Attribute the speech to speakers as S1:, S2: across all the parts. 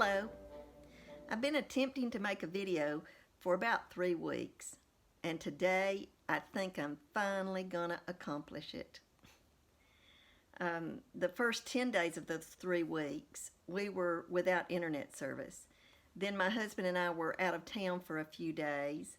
S1: Hello. I've been attempting to make a video for about 3 weeks, and today I think I'm finally gonna accomplish it. The first 10 days of those 3 weeks, we were without internet service. Then my husband and I were out of town for a few days,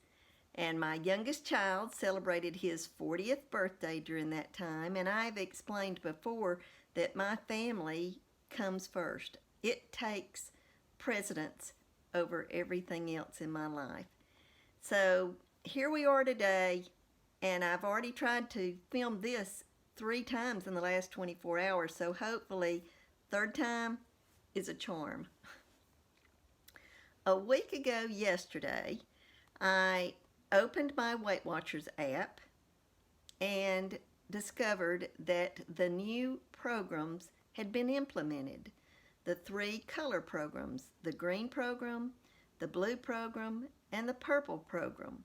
S1: and my youngest child celebrated his 40th birthday during that time, and I've explained before that my family comes first. It takes precedence over everything else in my life. So here we are today, and I've already tried to film this 3 times in the last 24 hours, so hopefully third time is a charm. A week ago yesterday, I opened my Weight Watchers app and discovered that the new programs had been implemented. The 3 color programs, the green program, the blue program, and the purple program.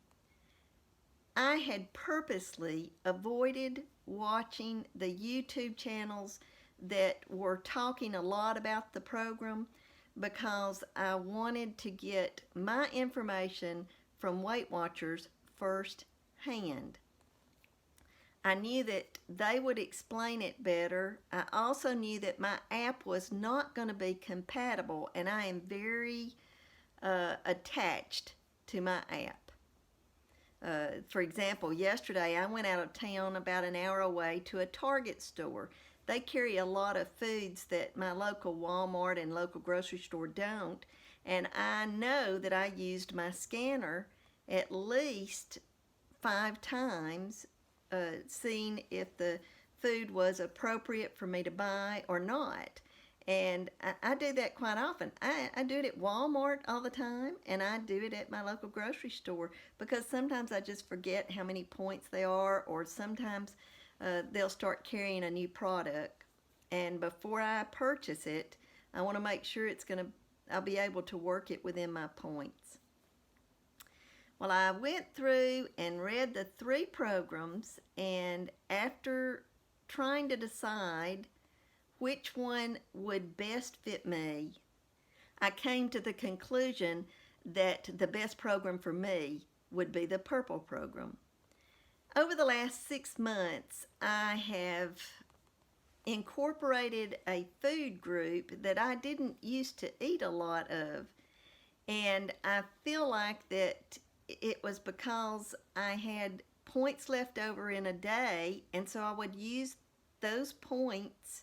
S1: I had purposely avoided watching the YouTube channels that were talking a lot about the program because I wanted to get my information from Weight Watchers firsthand. I knew that they would explain it better. I also knew that my app was not going to be compatible, and I am very attached to my app. For example, yesterday I went out of town about an hour away to a Target store. They carry a lot of foods that my local Walmart and local grocery store don't, and I know that I used my scanner at least 5 times, seeing if the food was appropriate for me to buy or not. And I do that quite often. I do it at Walmart all the time, and I do it at my local grocery store because sometimes I just forget how many points they are, or sometimes they'll start carrying a new product, and before I purchase it, I want to make sure I'll be able to work it within my points. Well, I went through and read the 3 programs, and after trying to decide which one would best fit me, I came to the conclusion that the best program for me would be the purple program. Over the last 6 months, I have incorporated a food group that I didn't used to eat a lot of, and I feel like that it was because I had points left over in a day, and so I would use those points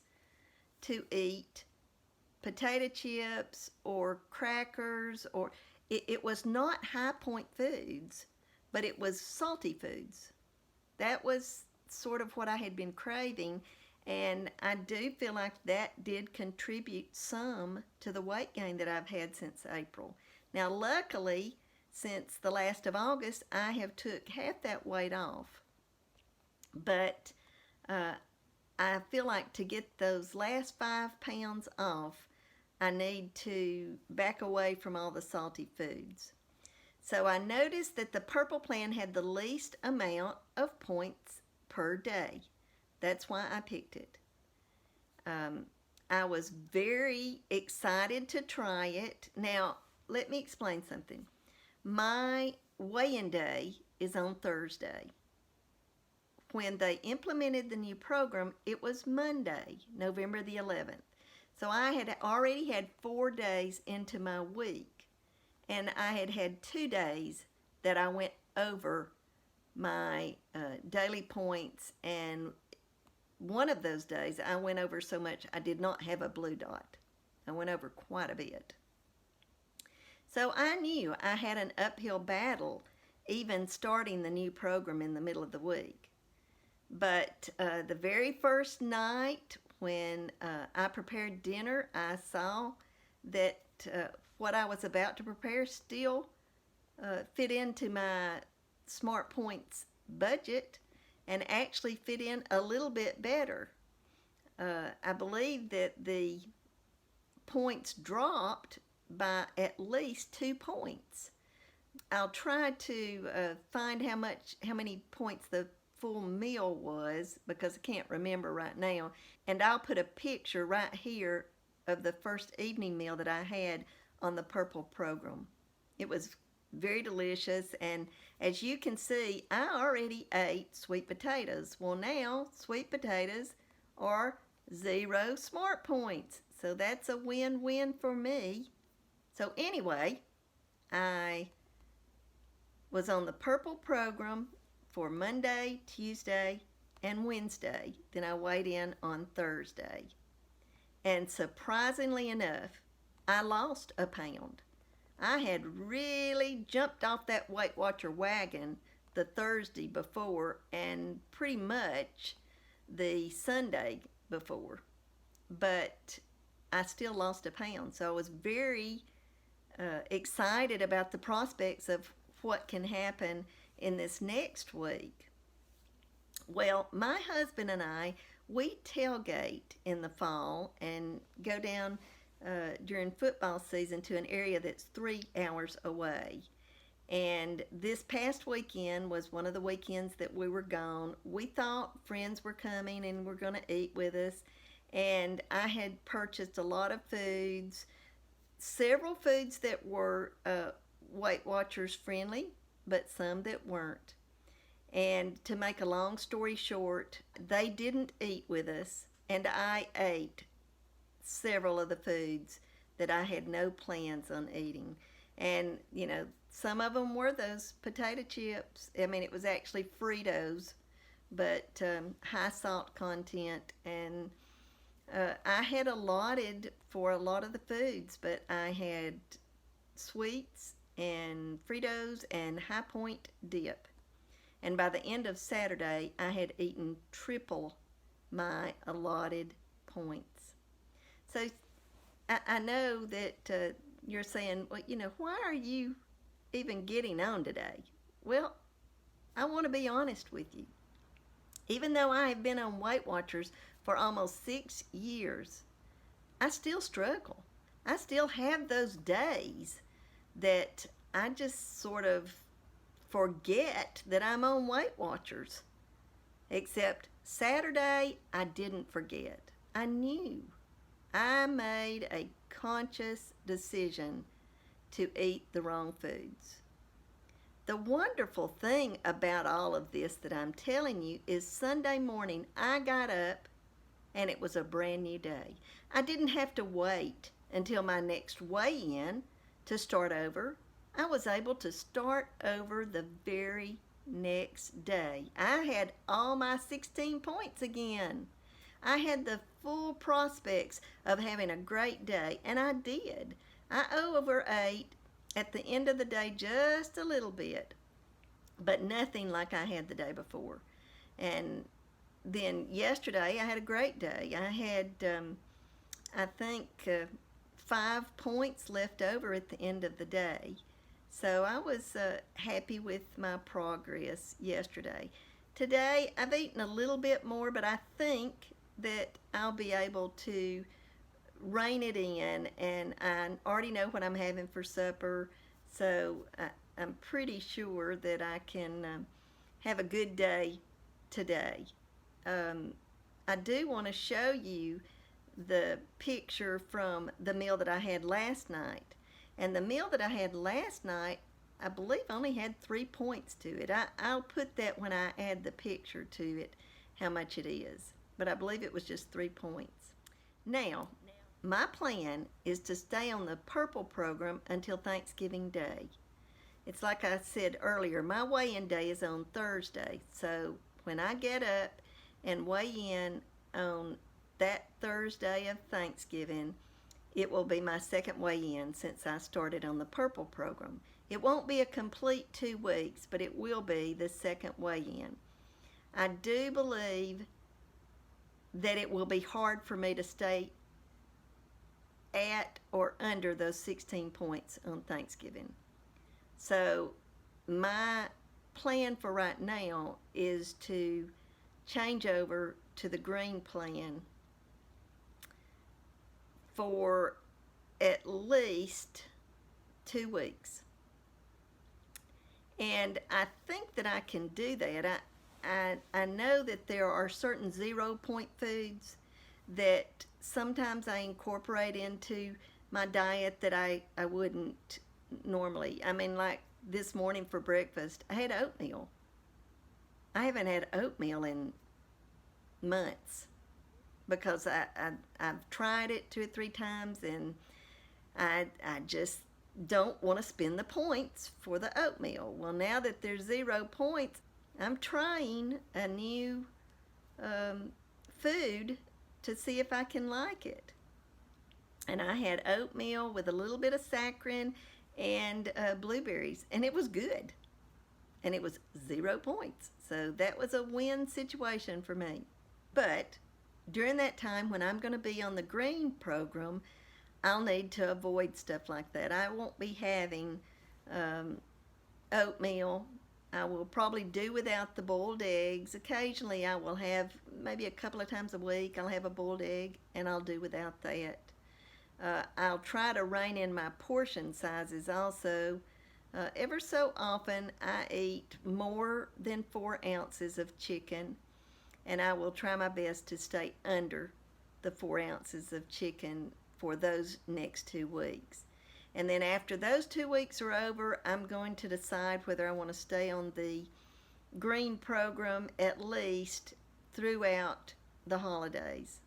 S1: to eat potato chips or crackers, or it was not high point foods, but it was salty foods. That was sort of what I had been craving, and I do feel like that did contribute some to the weight gain that I've had since April. Now, luckily, since the last of August, I have took half that weight off. But I feel like to get those last 5 pounds off, I need to back away from all the salty foods. So I noticed that the purple plan had the least amount of points per day. That's why I picked it. I was very excited to try it. Now, let me explain something. My weigh-in day is on Thursday. When they implemented the new program, it was Monday, November the 11th. So I had already had 4 days into my week, and I had had 2 days that I went over my daily points, and one of those days I went over so much I did not have a blue dot. I went over quite a bit. So I knew I had an uphill battle even starting the new program in the middle of the week. But the very first night when I prepared dinner, I saw that what I was about to prepare still fit into my Smart Points budget and actually fit in a little bit better. I believe that the points dropped by at least 2 points. I'll try to find how many points the full meal was, because I can't remember right now, and I'll put a picture right here of the first evening meal that I had on the purple program. It was very delicious, and as you can see, I already ate sweet potatoes. Well, now sweet potatoes are 0 smart points, so that's a win-win for me. So anyway, I was on the purple program for Monday, Tuesday, and Wednesday. Then I weighed in on Thursday. And surprisingly enough, I lost a pound. I had really jumped off that Weight Watcher wagon the Thursday before and pretty much the Sunday before. But I still lost a pound. So I was very excited about the prospects of what can happen in this next week. Well, my husband and I, we tailgate in the fall and go down during football season to an area that's 3 hours away. And this past weekend was one of the weekends that we were gone. We thought friends were coming and were going to eat with us. And I had purchased a lot of foods, several foods that were Weight Watchers friendly, but some that weren't. And to make a long story short, they didn't eat with us, and I ate several of the foods that I had no plans on eating. And, some of them were those potato chips. I mean, it was actually Fritos, but high salt content. And I had allotted for a lot of the foods, but I had sweets and Fritos and High Point dip. And by the end of Saturday, I had eaten triple my allotted points. So I know that you're saying, well, why are you even getting on today? Well, I want to be honest with you. Even though I have been on Weight Watchers for almost 6 years, I still struggle. I still have those days that I just sort of forget that I'm on Weight Watchers. Except Saturday, I didn't forget. I knew. I made a conscious decision to eat the wrong foods. The wonderful thing about all of this that I'm telling you is Sunday morning I got up and it was a brand new day. I didn't have to wait until my next weigh-in to start over. I was able to start over the very next day. I had all my 16 points again. I had the full prospects of having a great day, and I did. I overate at the end of the day just a little bit, but nothing like I had the day before. And then yesterday I had a great day. I had, I think, 5 points left over at the end of the day. So I was happy with my progress yesterday. Today I've eaten a little bit more, but I think that I'll be able to rein it in, and I already know what I'm having for supper, so I'm pretty sure that I can have a good day today. I do want to show you the picture from the meal that I had last night. And the meal that I had last night, I believe only had 3 points to it. I'll put that when I add the picture to it, how much it is. But I believe it was just 3 points. Now, my plan is to stay on the purple program until Thanksgiving Day. It's like I said earlier, my weigh-in day is on Thursday. So when I get up and weigh in on that Thursday of Thanksgiving, it will be my second weigh-in since I started on the purple program. It won't be a complete 2 weeks, but it will be the second weigh-in. I do believe that it will be hard for me to stay at or under those 16 points on Thanksgiving. So my plan for right now is to change over to the green plan for at least 2 weeks. And I think that I can do that. I know that there are certain 0 point foods that sometimes I incorporate into my diet that I wouldn't normally. I mean, like this morning for breakfast, I had oatmeal. I haven't had oatmeal in months because I've tried it 2 or 3 times, and I just don't want to spend the points for the oatmeal. Well, now that there's 0 points, I'm trying a new um, food to see if I can like it. And I had oatmeal with a little bit of saccharin and blueberries, and it was good. And it was 0 points. So that was a win situation for me. But during that time when I'm going to be on the green program, I'll need to avoid stuff like that. I won't be having um, oatmeal. I will probably do without the boiled eggs. Occasionally, I will have, maybe a couple of times a week, I'll have a boiled egg, and I'll do without that. I'll try to rein in my portion sizes also. Ever so often, I eat more than 4 ounces of chicken, and I will try my best to stay under the 4 ounces of chicken for those next 2 weeks. And then after those 2 weeks are over, I'm going to decide whether I want to stay on the green program at least throughout the holidays.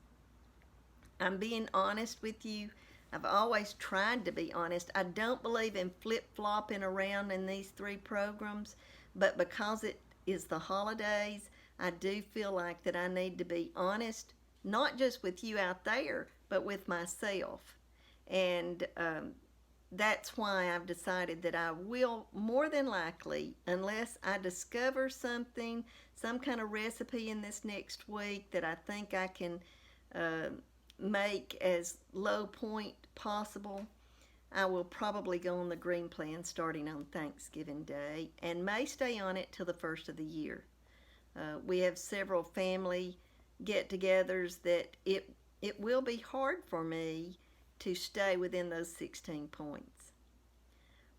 S1: I'm being honest with you. I've always tried to be honest. I don't believe in flip-flopping around in these 3 programs, but because it is the holidays, I do feel like that I need to be honest, not just with you out there, but with myself. And that's why I've decided that I will more than likely, unless I discover something, some kind of recipe in this next week that I think I can uh, make as low point possible, I will probably go on the green plan starting on Thanksgiving Day and may stay on it till the first of the year. We have several family get-togethers that it will be hard for me to stay within those 16 points.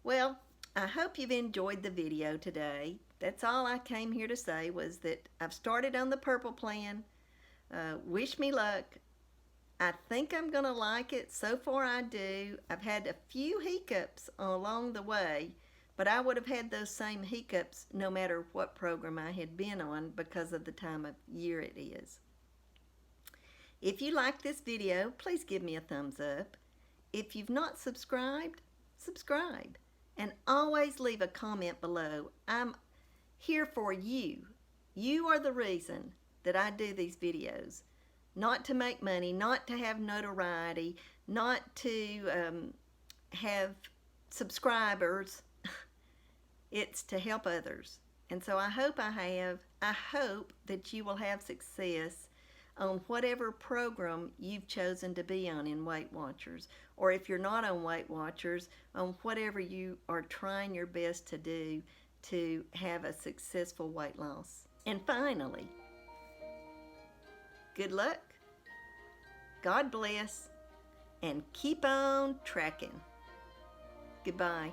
S1: Well, I hope you've enjoyed the video today. That's all I came here to say, was that I've started on the purple plan. Wish me luck. I think I'm going to like it. So far I do. I've had a few hiccups along the way, but I would have had those same hiccups no matter what program I had been on because of the time of year it is. If you like this video, please give me a thumbs up. If you've not subscribed, subscribe. And always leave a comment below. I'm here for you. You are the reason that I do these videos. Not to make money, not to have notoriety, not to have subscribers. It's to help others. And so I hope that you will have success on whatever program you've chosen to be on in Weight Watchers, or if you're not on Weight Watchers, on whatever you are trying your best to do to have a successful weight loss. And finally, good luck, God bless, and keep on tracking. Goodbye.